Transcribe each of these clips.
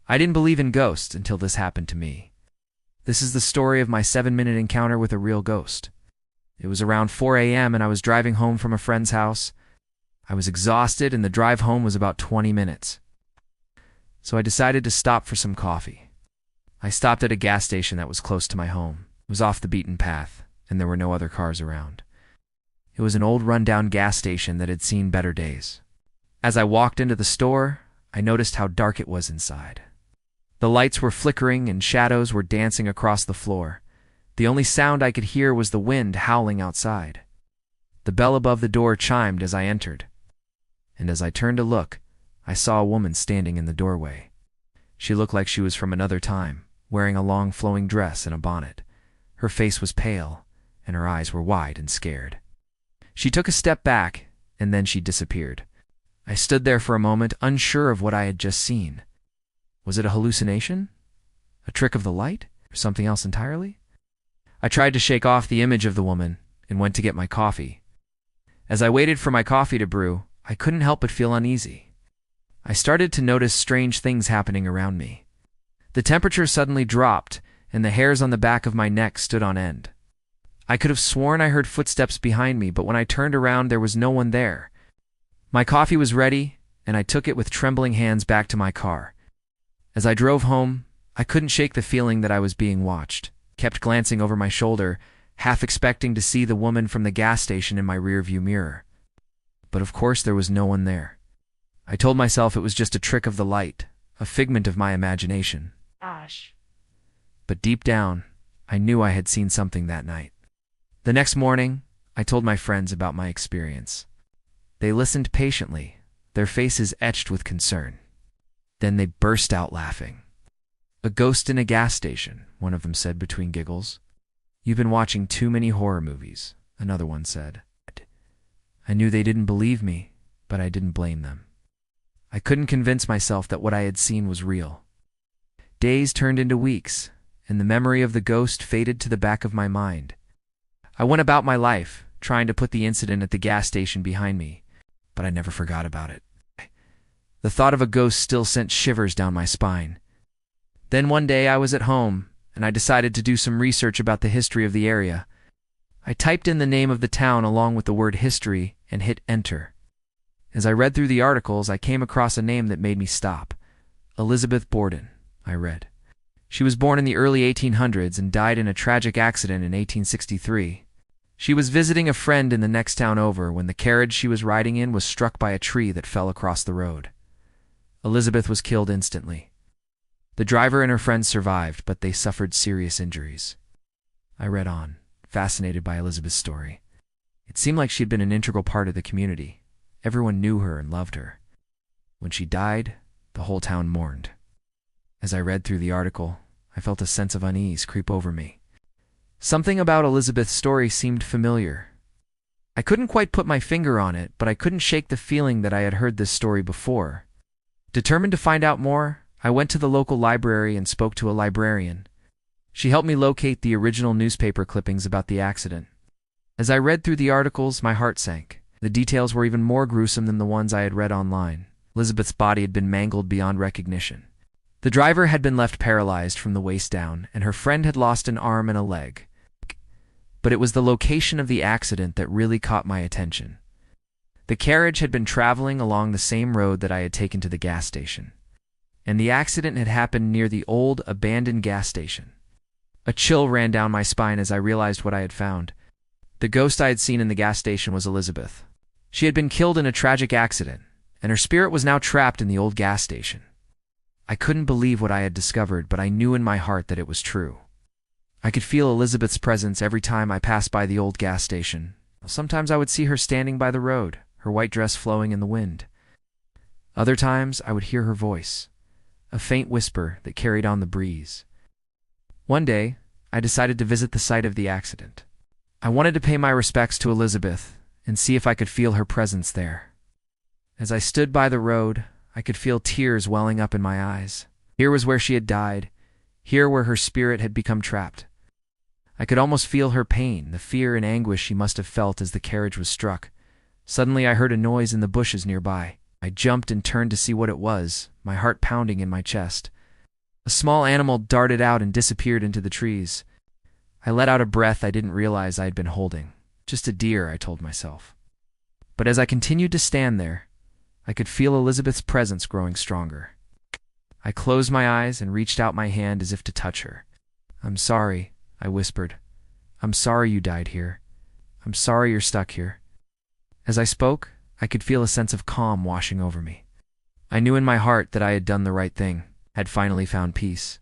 I didn't believe in ghosts until this happened to me. This is the story of my 7-minute encounter with a real ghost. It was around 4 a.m. and I was driving home from a friend's house. I was exhausted and the drive home was about 20 minutes. So I decided to stop for some coffee. I stopped at a gas station that was close to my home. It was off the beaten path, and there were no other cars around. It was an old rundown gas station that had seen better days. As I walked into the store, I noticed how dark it was inside. The lights were flickering and shadows were dancing across the floor. The only sound I could hear was the wind howling outside. The bell above the door chimed as I entered. And as I turned to look, I saw a woman standing in the doorway. She looked like she was from another time, wearing a long flowing dress and a bonnet. Her face was pale, and her eyes were wide and scared. She took a step back, and then she disappeared. I stood there for a moment, unsure of what I had just seen. Was it a hallucination? A trick of the light? Or something else entirely? I tried to shake off the image of the woman and went to get my coffee. As I waited for my coffee to brew, I couldn't help but feel uneasy. I started to notice strange things happening around me. The temperature suddenly dropped, and the hairs on the back of my neck stood on end. I could have sworn I heard footsteps behind me, but when I turned around, there was no one there. My coffee was ready, and I took it with trembling hands back to my car. As I drove home, I couldn't shake the feeling that I was being watched. Kept glancing over my shoulder, half expecting to see the woman from the gas station in my rearview mirror. But of course there was no one there. I told myself it was just a trick of the light, a figment of my imagination. Gosh. But deep down, I knew I had seen something that night. The next morning, I told my friends about my experience. They listened patiently, their faces etched with concern. Then they burst out laughing. "A ghost in a gas station," one of them said between giggles. "You've been watching too many horror movies," another one said. I knew they didn't believe me, but I didn't blame them. I couldn't convince myself that what I had seen was real. Days turned into weeks, and the memory of the ghost faded to the back of my mind. I went about my life, trying to put the incident at the gas station behind me, but I never forgot about it. The thought of a ghost still sent shivers down my spine. Then one day I was at home, and I decided to do some research about the history of the area. I typed in the name of the town along with the word history and hit enter. As I read through the articles, I came across a name that made me stop. Elizabeth Borden, I read. She was born in the early 1800s and died in a tragic accident in 1863. She was visiting a friend in the next town over when the carriage she was riding in was struck by a tree that fell across the road. Elizabeth was killed instantly. The driver and her friend survived, but they suffered serious injuries. I read on, fascinated by Elizabeth's story. It seemed like she had been an integral part of the community. Everyone knew her and loved her. When she died, the whole town mourned. As I read through the article, I felt a sense of unease creep over me. Something about Elizabeth's story seemed familiar. I couldn't quite put my finger on it, but I couldn't shake the feeling that I had heard this story before. Determined to find out more, I went to the local library and spoke to a librarian. She helped me locate the original newspaper clippings about the accident. As I read through the articles, my heart sank. The details were even more gruesome than the ones I had read online. Elizabeth's body had been mangled beyond recognition. The driver had been left paralyzed from the waist down, and her friend had lost an arm and a leg. But it was the location of the accident that really caught my attention. The carriage had been traveling along the same road that I had taken to the gas station, and the accident had happened near the old, abandoned gas station. A chill ran down my spine as I realized what I had found. The ghost I had seen in the gas station was Elizabeth. She had been killed in a tragic accident, and her spirit was now trapped in the old gas station. I couldn't believe what I had discovered, but I knew in my heart that it was true. I could feel Elizabeth's presence every time I passed by the old gas station. Sometimes I would see her standing by the road, her white dress flowing in the wind. Other times I would hear her voice, a faint whisper that carried on the breeze. One day, I decided to visit the site of the accident. I wanted to pay my respects to Elizabeth and see if I could feel her presence there. As I stood by the road, I could feel tears welling up in my eyes. Here was where she had died, here where her spirit had become trapped. I could almost feel her pain, the fear and anguish she must have felt as the carriage was struck. Suddenly I heard a noise in the bushes nearby. I jumped and turned to see what it was, my heart pounding in my chest. A small animal darted out and disappeared into the trees. I let out a breath I didn't realize I had been holding. Just a deer, I told myself. But as I continued to stand there, I could feel Elizabeth's presence growing stronger. I closed my eyes and reached out my hand as if to touch her. "I'm sorry," I whispered. "I'm sorry you died here. I'm sorry you're stuck here." As I spoke, I could feel a sense of calm washing over me. I knew in my heart that I had done the right thing, had finally found peace.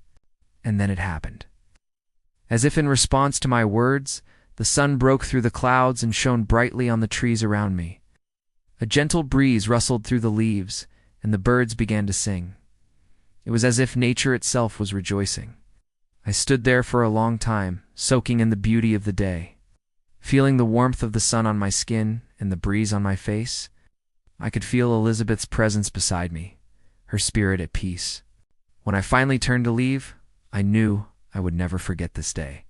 And then it happened. As if in response to my words, the sun broke through the clouds and shone brightly on the trees around me. A gentle breeze rustled through the leaves, and the birds began to sing. It was as if nature itself was rejoicing. I stood there for a long time, soaking in the beauty of the day. Feeling the warmth of the sun on my skin and the breeze on my face, I could feel Elizabeth's presence beside me, her spirit at peace. When I finally turned to leave, I knew I would never forget this day.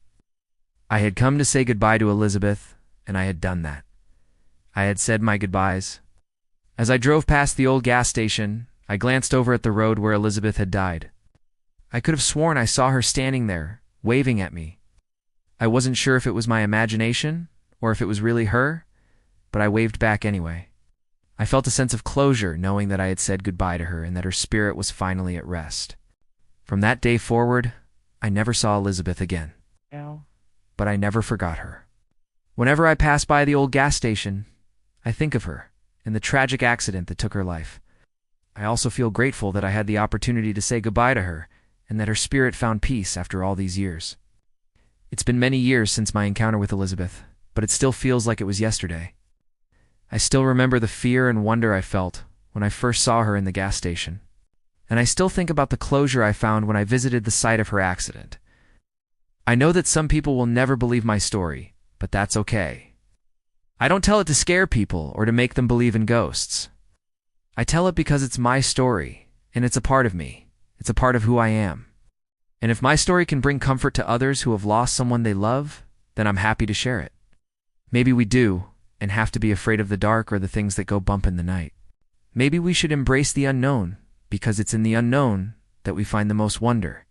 I had come to say goodbye to Elizabeth, and I had done that. I had said my goodbyes. As I drove past the old gas station, I glanced over at the road where Elizabeth had died. I could have sworn I saw her standing there, waving at me. I wasn't sure if it was my imagination or if it was really her, but I waved back anyway. I felt a sense of closure knowing that I had said goodbye to her and that her spirit was finally at rest. From that day forward, I never saw Elizabeth again. But I never forgot her. Whenever I pass by the old gas station, I think of her and the tragic accident that took her life. I also feel grateful that I had the opportunity to say goodbye to her and that her spirit found peace after all these years. It's been many years since my encounter with Elizabeth, but it still feels like it was yesterday. I still remember the fear and wonder I felt when I first saw her in the gas station. And I still think about the closure I found when I visited the site of her accident. I know that some people will never believe my story, but that's okay. I don't tell it to scare people or to make them believe in ghosts. I tell it because it's my story, and it's a part of me. It's a part of who I am. And if my story can bring comfort to others who have lost someone they love, then I'm happy to share it. Maybe we do, and have to be afraid of the dark or the things that go bump in the night. Maybe we should embrace the unknown, because it's in the unknown that we find the most wonder.